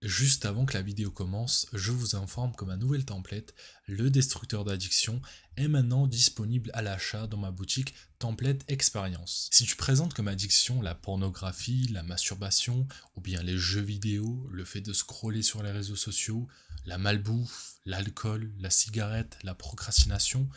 Juste avant que la vidéo commence, je vous informe que ma nouvelle template, le destructeur d'addiction, est maintenant disponible à l'achat dans ma boutique Template Expérience. Si tu présentes comme addiction la pornographie, la masturbation, ou bien les jeux vidéo, le fait de scroller sur les réseaux sociaux, la malbouffe, l'alcool, la cigarette, la procrastination,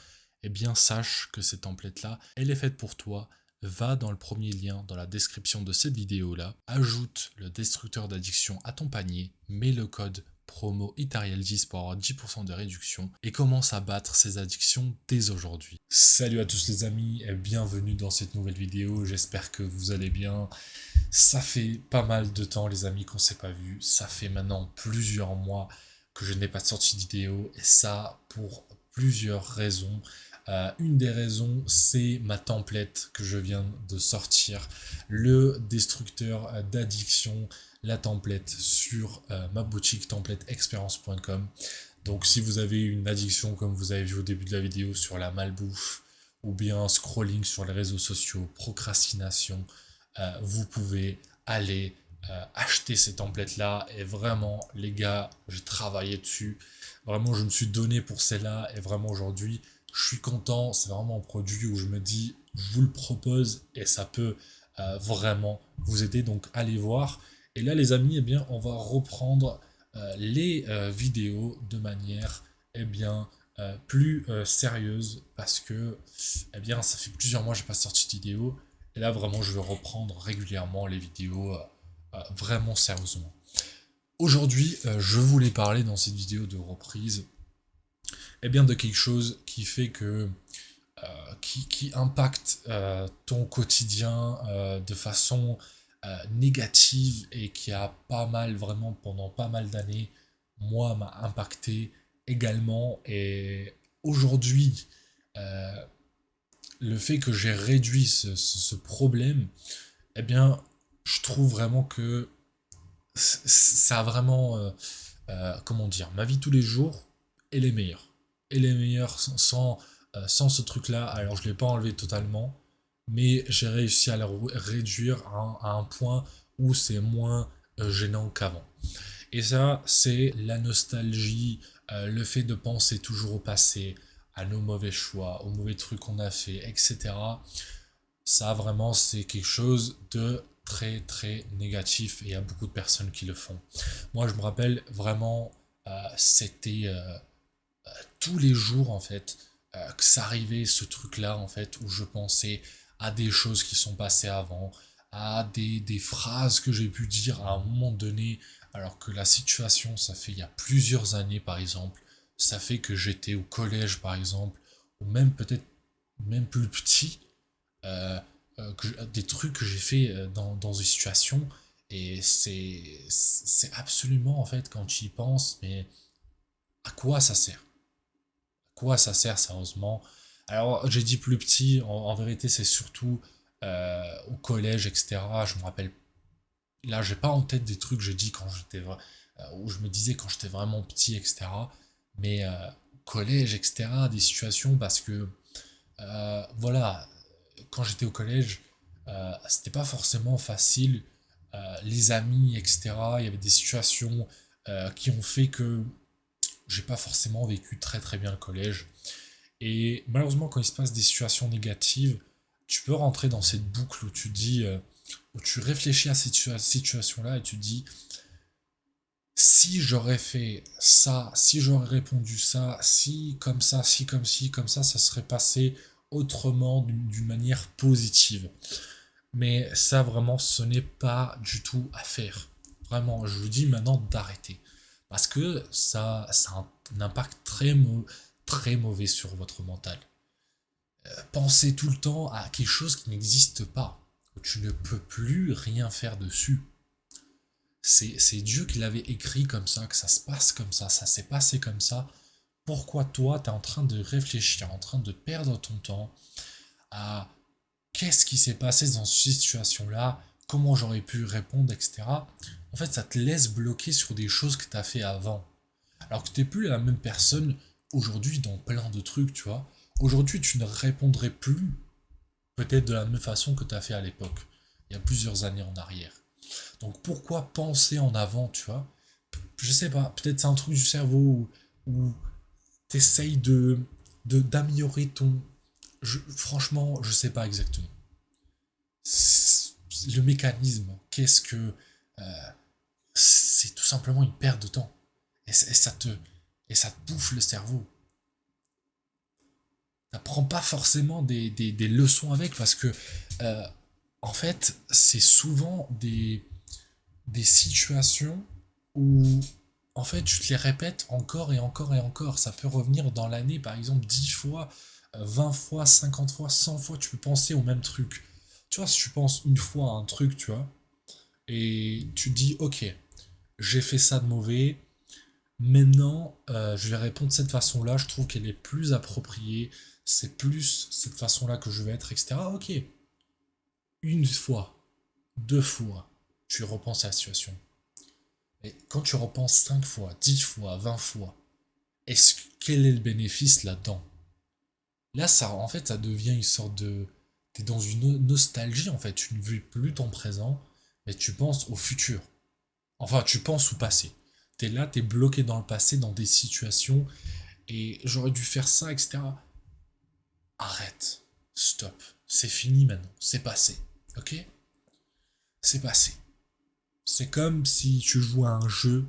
eh bien sache que cette template-là, elle est faite pour toi. Va dans le premier lien dans la description de cette vidéo là, ajoute le destructeur d'addiction à ton panier, mets le code promo Itariel10 pour avoir 10% de réduction et commence à battre ces addictions dès aujourd'hui. Salut à tous les amis et bienvenue dans cette nouvelle vidéo, j'espère que vous allez bien. Ça fait pas mal de temps les amis qu'on s'est pas vu, ça fait maintenant plusieurs mois que je n'ai pas sorti de vidéo et ça pour plusieurs raisons. Une des raisons, c'est ma template que je viens de sortir, le destructeur d'addiction, la template sur ma boutique templatexperience.com. Donc si vous avez une addiction comme vous avez vu au début de la vidéo sur la malbouffe, ou bien scrolling sur les réseaux sociaux, procrastination, vous pouvez aller acheter ces templates-là. Et vraiment, les gars, j'ai travaillé dessus. Vraiment, je me suis donné pour celle-là. Et vraiment, aujourd'hui, je suis content, c'est vraiment un produit où je me dis, je vous le propose et ça peut vraiment vous aider, donc allez voir. Et là les amis, eh bien, on va reprendre les vidéos de manière plus sérieuse parce que eh bien, ça fait plusieurs mois que j'ai pas sorti de vidéo et là vraiment je vais reprendre régulièrement les vidéos vraiment sérieusement. Aujourd'hui, je voulais parler dans cette vidéo de reprise de quelque chose qui fait que qui impacte ton quotidien de façon négative et qui a pas mal, vraiment pendant pas mal d'années, moi, m'a impacté également. Et aujourd'hui, euh, le fait que j'ai réduit ce problème, eh bien, je trouve vraiment que ça a vraiment, comment dire, ma vie tous les jours, elle est meilleure. Elle est meilleure sans ce truc-là. Alors, je ne l'ai pas enlevé totalement, mais j'ai réussi à le réduire à un point où c'est moins gênant qu'avant. Et ça, c'est la nostalgie, le fait de penser toujours au passé, à nos mauvais choix, aux mauvais trucs qu'on a fait, etc. Ça, vraiment, c'est quelque chose de très très négatif et il y a beaucoup de personnes qui le font. Moi, je me rappelle vraiment, c'était tous les jours en fait que ça arrivait ce truc-là en fait où je pensais à des choses qui sont passées avant, à des phrases que j'ai pu dire à un moment donné, alors que la situation, ça fait il y a plusieurs années par exemple, ça fait que j'étais au collège par exemple, ou même peut-être même plus petit, euh, des trucs que j'ai fait dans une situation, et c'est absolument en fait quand tu y penses, mais à quoi ça sert? Quoi ça sert sérieusement? Alors j'ai dit plus petit, en vérité c'est surtout au collège, etc. Je me rappelle, là j'ai pas en tête des trucs que j'ai dit quand où je me disais quand j'étais vraiment petit, etc. Mais collège, etc. Des situations parce que voilà, quand j'étais au collège, c'était pas forcément facile. Les amis, etc. Il y avait des situations qui ont fait que j'ai pas forcément vécu très très bien le collège. Et malheureusement, quand il se passe des situations négatives, tu peux rentrer dans cette boucle où tu dis, où tu réfléchis à cette situation-là et tu dis, si j'aurais fait ça, si j'aurais répondu ça, si comme ça, si comme si, comme ça serait passé autrement, d'une manière positive. Mais ça, vraiment, ce n'est pas du tout à faire. Vraiment, je vous dis maintenant d'arrêter. Parce que ça a un impact très mauvais sur votre mental. Pensez tout le temps à quelque chose qui n'existe pas. Tu ne peux plus rien faire dessus. C'est Dieu qui l'avait écrit comme ça, que ça se passe comme ça s'est passé comme ça. Pourquoi toi, tu es en train de réfléchir, en train de perdre ton temps à qu'est-ce qui s'est passé dans cette situation-là, comment j'aurais pu répondre, etc. En fait, ça te laisse bloquer sur des choses que tu as fait avant. Alors que tu n'es plus la même personne aujourd'hui dans plein de trucs, tu vois. Aujourd'hui, tu ne répondrais plus peut-être de la même façon que tu as fait à l'époque, il y a plusieurs années en arrière. Donc pourquoi penser en avant, tu vois? je sais pas, peut-être c'est un truc du cerveau où t'essayes d'améliorer ton. Franchement, je sais pas exactement. Le mécanisme, qu'est-ce que. C'est tout simplement une perte de temps. Et ça te bouffe le cerveau. T'apprends pas forcément des leçons avec parce que, euh, en fait, c'est souvent des situations où, en fait, tu te les répètes encore et encore et encore. Ça peut revenir dans l'année, par exemple, 10 fois, 20 fois, 50 fois, 100 fois, tu peux penser au même truc. Tu vois, si tu penses une fois à un truc, tu vois, et tu te dis, ok, j'ai fait ça de mauvais, maintenant, je vais répondre de cette façon-là, je trouve qu'elle est plus appropriée, c'est plus cette façon-là que je vais être, etc. Ok, une fois, deux fois, tu repenses à la situation. Et quand tu repenses 5 fois, 10 fois, 20 fois, quel est le bénéfice là-dedans? Là, ça, en fait, ça devient une sorte de. T'es dans une nostalgie, en fait. Tu ne vis plus ton présent, mais tu penses au futur. Enfin, tu penses au passé. T'es là, t'es bloqué dans le passé, dans des situations, et j'aurais dû faire ça, etc. Arrête. Stop. C'est fini maintenant. C'est passé. Ok? C'est passé. C'est comme si tu jouais à un jeu,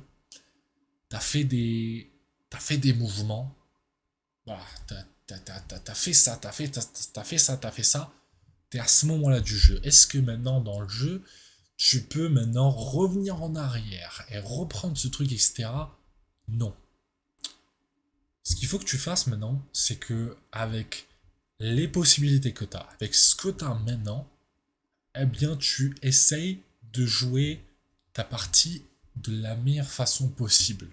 t'as fait des. T'as fait des mouvements. Voilà, t'as fait ça, t'as fait ça, t'as fait ça. T'es à ce moment-là du jeu. Est-ce que maintenant dans le jeu, tu peux maintenant revenir en arrière et reprendre ce truc, etc. Non. Ce qu'il faut que tu fasses maintenant, c'est que avec les possibilités que tu as, avec ce que tu as maintenant, eh bien tu essayes de jouer ta partie de la meilleure façon possible.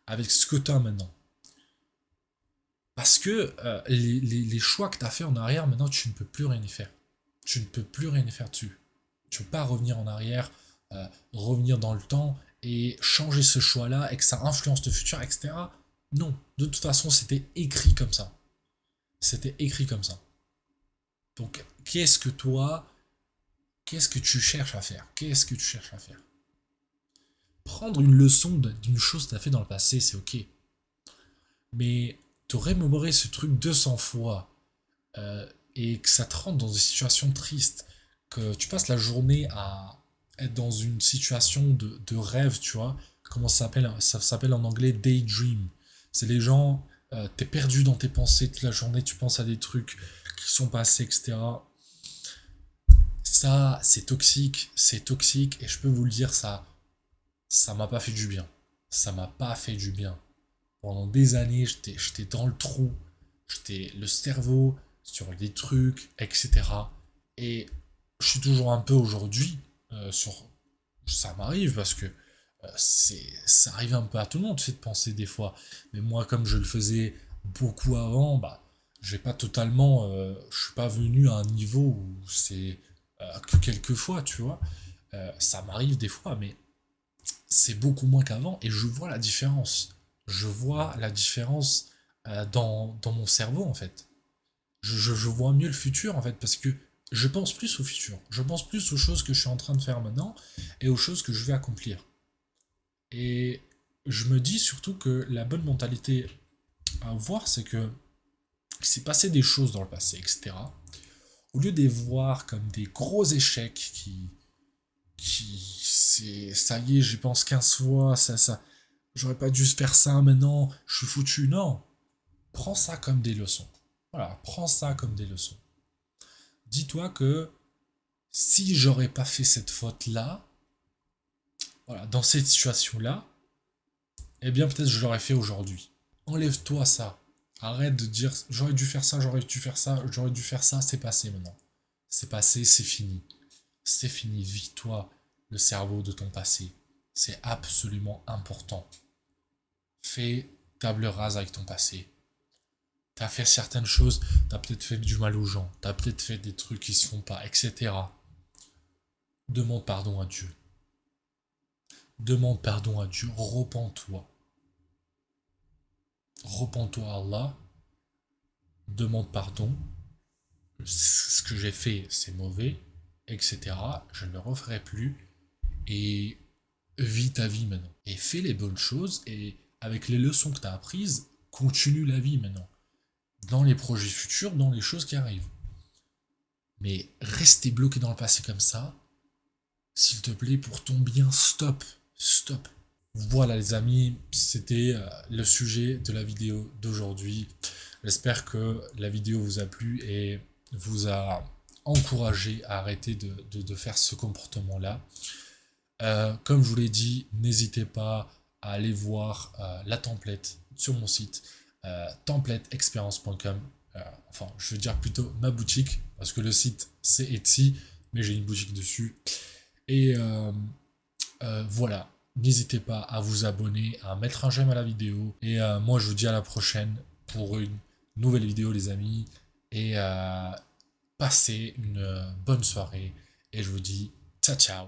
Avec ce que tu as maintenant. Parce que les choix que tu as fait en arrière, maintenant tu ne peux plus rien y faire. Tu ne peux plus rien y faire dessus. Tu ne peux pas revenir en arrière, revenir dans le temps et changer ce choix-là et que ça influence le futur, etc. Non, de toute façon, c'était écrit comme ça. C'était écrit comme ça. Donc, qu'est-ce que tu cherches à faire? Qu'est-ce que tu cherches à faire? Prendre une leçon d'une chose que tu as fait dans le passé, c'est ok. Mais te remémorer ce truc 200 fois euh, et que ça te rende dans des situations tristes, que tu passes la journée à être dans une situation de rêve, tu vois. Comment ça s'appelle? Ça s'appelle en anglais daydream. C'est les gens, t'es perdu dans tes pensées toute la journée, tu penses à des trucs qui sont passés, etc. Ça, c'est toxique, et je peux vous le dire, ça m'a pas fait du bien. Ça m'a pas fait du bien. Pendant des années, j'étais dans le trou, j'étais le cerveau sur des trucs, etc. Et je suis toujours un peu aujourd'hui sur. Ça m'arrive parce que ça arrive un peu à tout le monde, tu sais, de penser des fois. Mais moi, comme je le faisais beaucoup avant, bah, j'ai pas totalement. Je suis pas venu à un niveau où c'est que quelques fois, tu vois. Ça m'arrive des fois, mais c'est beaucoup moins qu'avant et je vois la différence. Je vois la différence dans mon cerveau en fait. Je vois mieux le futur en fait parce que je pense plus au futur. Je pense plus aux choses que je suis en train de faire maintenant et aux choses que je vais accomplir. Et je me dis surtout que la bonne mentalité à avoir, c'est que s'est passé des choses dans le passé, etc. Au lieu de les voir comme des gros échecs qui c'est ça y est, j'y pense 15 fois, ça j'aurais pas dû faire ça maintenant, je suis foutu. Non, prends ça comme des leçons. Voilà, prends ça comme des leçons. Dis-toi que si j'aurais pas fait cette faute là, voilà, dans cette situation là, eh bien peut-être je l'aurais fait aujourd'hui. Enlève-toi ça. Arrête de dire j'aurais dû faire ça, j'aurais dû faire ça, j'aurais dû faire ça, c'est passé maintenant. C'est passé, c'est fini. C'est fini, vis-toi le cerveau de ton passé. C'est absolument important. Fais table rase avec ton passé. T'as fait certaines choses, t'as peut-être fait du mal aux gens, t'as peut-être fait des trucs qui se font pas, etc. Demande pardon à Dieu. Demande pardon à Dieu, repens-toi. Repens-toi à Allah, demande pardon. Ce que j'ai fait, c'est mauvais, etc. Je ne le referai plus. Et vis ta vie maintenant. Et fais les bonnes choses et avec les leçons que tu as apprises, continue la vie maintenant. Dans les projets futurs, dans les choses qui arrivent. Mais rester bloqué dans le passé comme ça, s'il te plaît, pour ton bien, stop. Stop. Voilà les amis, c'était le sujet de la vidéo d'aujourd'hui. J'espère que la vidéo vous a plu et vous a encouragé à arrêter de faire ce comportement-là. Comme je vous l'ai dit, n'hésitez pas à aller voir la template sur mon site, templateexperience.com. Enfin, je veux dire plutôt ma boutique, parce que le site c'est Etsy, mais j'ai une boutique dessus. Et voilà, n'hésitez pas à vous abonner, à mettre un j'aime à la vidéo. Et moi, je vous dis à la prochaine pour une nouvelle vidéo, les amis. Et passez une bonne soirée. Et je vous dis ciao, ciao.